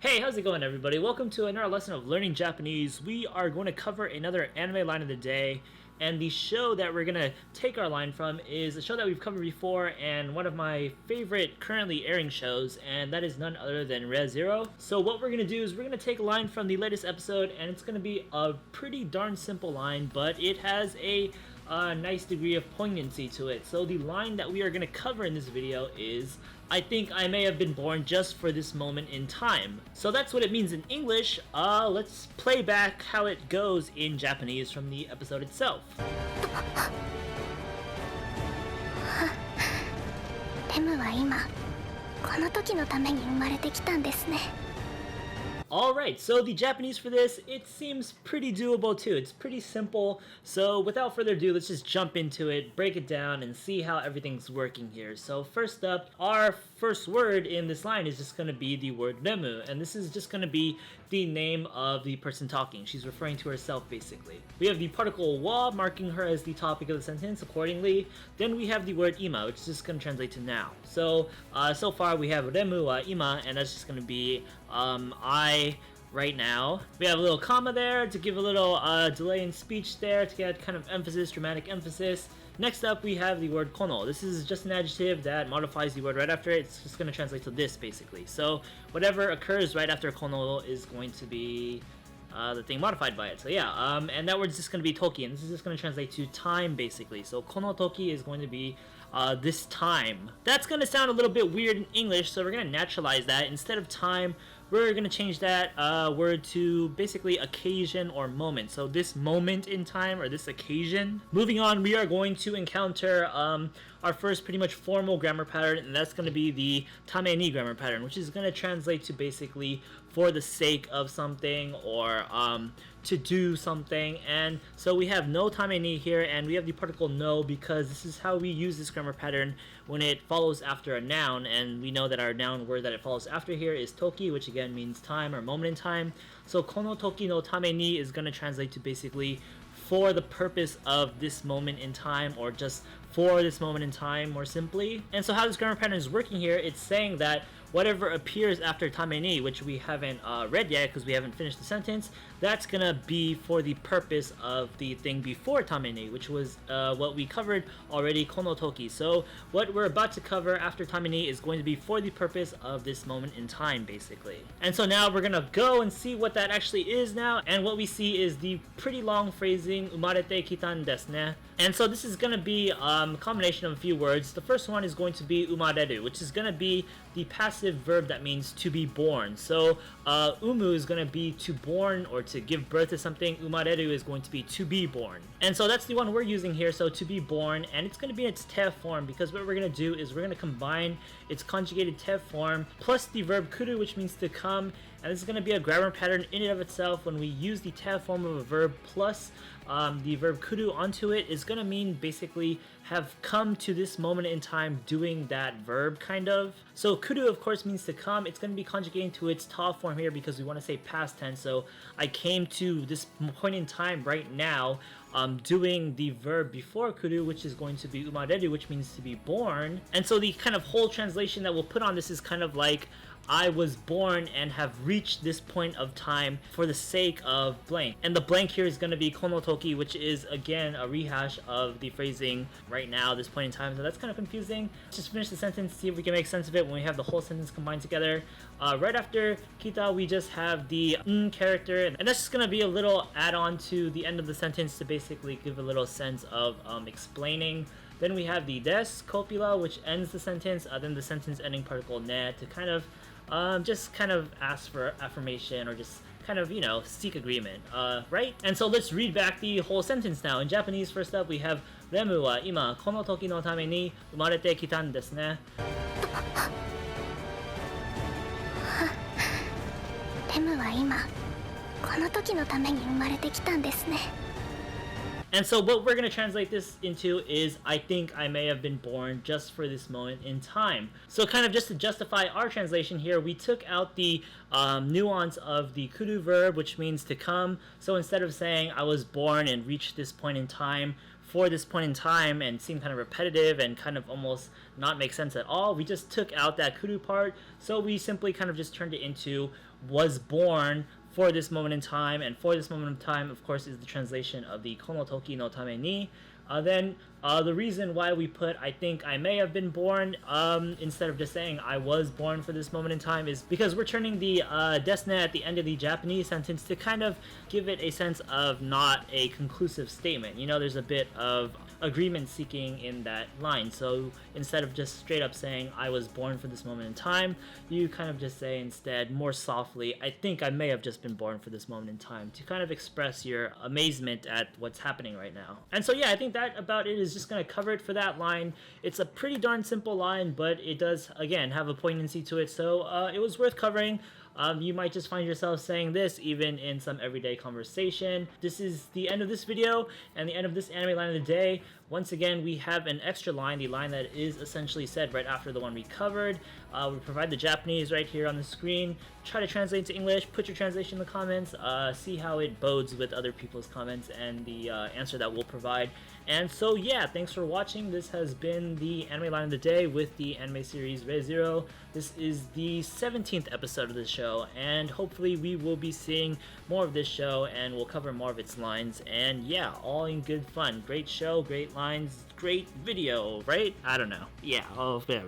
Hey, how's it going everybody? Welcome to another lesson of learning Japanese. We are going to cover another anime line of the day, and the show that we're going to take our line from is a show that we've covered before and one of my favorite currently airing shows, and that is none other than Re:Zero. So what we're going to do is we're going to take a line from the latest episode, and it's going to be a pretty darn simple line, but it has a nice degree of poignancy to it. So the line that we are going to cover in this video is, I think I may have been born just for this moment in time. So that's what it means in English. Let's play back how it goes in Japanese from the episode itself. レムは今この時のために生まれてきたんですね。 Alright, so the Japanese for this, it seems pretty doable too. It's pretty simple. So without further ado, let's just jump into it, break it down, and see how everything's working here. So first up, our first word in this line is just going to be the word remu, and this is just going to be the name of the person talking. She's referring to herself basically. We have the particle wa marking her as the topic of the sentence accordingly. Then we have the word ima, which is just going to translate to now. So so far we have remu wa ima, and that's just going to be I right now. We have a little comma there to give a little delay in speech there to get kind of emphasis, dramatic emphasis. Next up we have the word kono. This is just an adjective that modifies the word right after it. It's just going to translate to this basically. So whatever occurs right after kono is going to be the thing modified by it. So yeah, and that word's just going to be toki, and this is just going to translate to time basically. So kono toki is going to be this time. That's going to sound a little bit weird in English, so we're going to naturalize that. Instead of time, we're going to change that word to basically occasion or moment. So this moment in time, or this occasion. Moving on, we are going to encounter our first pretty much formal grammar pattern, and that's going to be the tame ni grammar pattern, which is going to translate to basically for the sake of something, or to do something. And so we have no tame ni here, and we have the particle no because this is how we use this grammar pattern when it follows after a noun, and we know that our noun word that it follows after here is toki, which again means time or moment in time. So kono toki no tame ni is going to translate to basically for the purpose of this moment in time, or just for this moment in time more simply. And so how this grammar pattern is working here, it's saying that whatever appears after tame ni, which we haven't read yet because we haven't finished the sentence, that's gonna be for the purpose of the thing before tame ni, which was what we covered already, kono toki. So what we're about to cover after tame ni is going to be for the purpose of this moment in time basically. And so now we're gonna go and see what that actually is now, and what we see is the pretty long phrasing umaretekitandesune. And so this is gonna be a combination of a few words. The first one is going to be umareru, which is gonna be the passive verb that means to be born. So umu is going to be to born or to give birth to something. Umareru is going to be to be born. And so that's the one we're using here, so to be born, and it's going to be in its te form because what we're going to do is we're going to combine its conjugated te form plus the verb kuru, which means to come, and this is going to be a grammar pattern in and of itself. When we use the te form of a verb plus the verb kuru onto it, is going to mean basically have come to this moment in time doing that verb kind of. So kuru of course means to come. It's going to be conjugating to its ta form here because we want to say past tense. So I came to this point in time right now doing the verb before kuru, which is going to be umareru, which means to be born. And so the kind of whole translation that we'll put on this is kind of like, I was born and have reached this point of time for the sake of blank. And the blank here is going to be kono toki, which is again a rehash of the phrasing right now, this point in time. So that's kind of confusing. Let's just finish the sentence, see if we can make sense of it when we have the whole sentence combined together. Right after kita, we just have the character, and that's just going to be a little add-on to the end of the sentence to basically give a little sense of explaining. Then we have the des copula, which ends the sentence, then the sentence ending particle ne to kind of just kind of ask for affirmation, or just kind of, you know, seek agreement, right? And so let's read back the whole sentence now. In Japanese, first up we have Remu wa ima kono toki no tame ni umarete kitan desune. レムは今この時のために生まれてきたんですね。 And so what we're going to translate this into is, I think I may have been born just for this moment in time. So kind of just to justify our translation here, we took out the nuance of the kuru verb, which means to come. So instead of saying I was born and reached this point in time for this point in time and seem kind of repetitive and kind of almost not make sense at all. We just took out that kuru part, so we simply kind of just turned it into was born for this moment in time, and for this moment in time, of course, is the translation of the kono toki no tame ni. Then the reason why we put I think I may have been born instead of just saying I was born for this moment in time is because we're turning the desune at the end of the Japanese sentence to kind of give it a sense of not a conclusive statement. You know, there's a bit of agreement seeking in that line, so instead of just straight up saying I was born for this moment in time, you kind of just say instead more softly I think I may have just been born for this moment in time, to kind of express your amazement at what's happening right now. And so yeah, I think that about it is just going to cover it for that line. It's a pretty darn simple line, but it does again have a poignancy to it, so it was worth covering. You might just find yourself saying this even in some everyday conversation. This is the end of this video and the end of this anime line of the day. Once again, we have an extra line, the line that is essentially said right after the one we covered. We provide the Japanese right here on the screen. Try to translate to English, put your translation in the comments, see how it bodes with other people's comments and the answer that we'll provide. And so yeah, thanks for watching. This has been the anime line of the day with the anime series Re:Zero. This is the 17th episode of the show, and hopefully we will be seeing more of this show and we'll cover more of its lines. And yeah, all in good fun. Great show, great lines, great video, right? I don't know. Yeah, oh, yeah.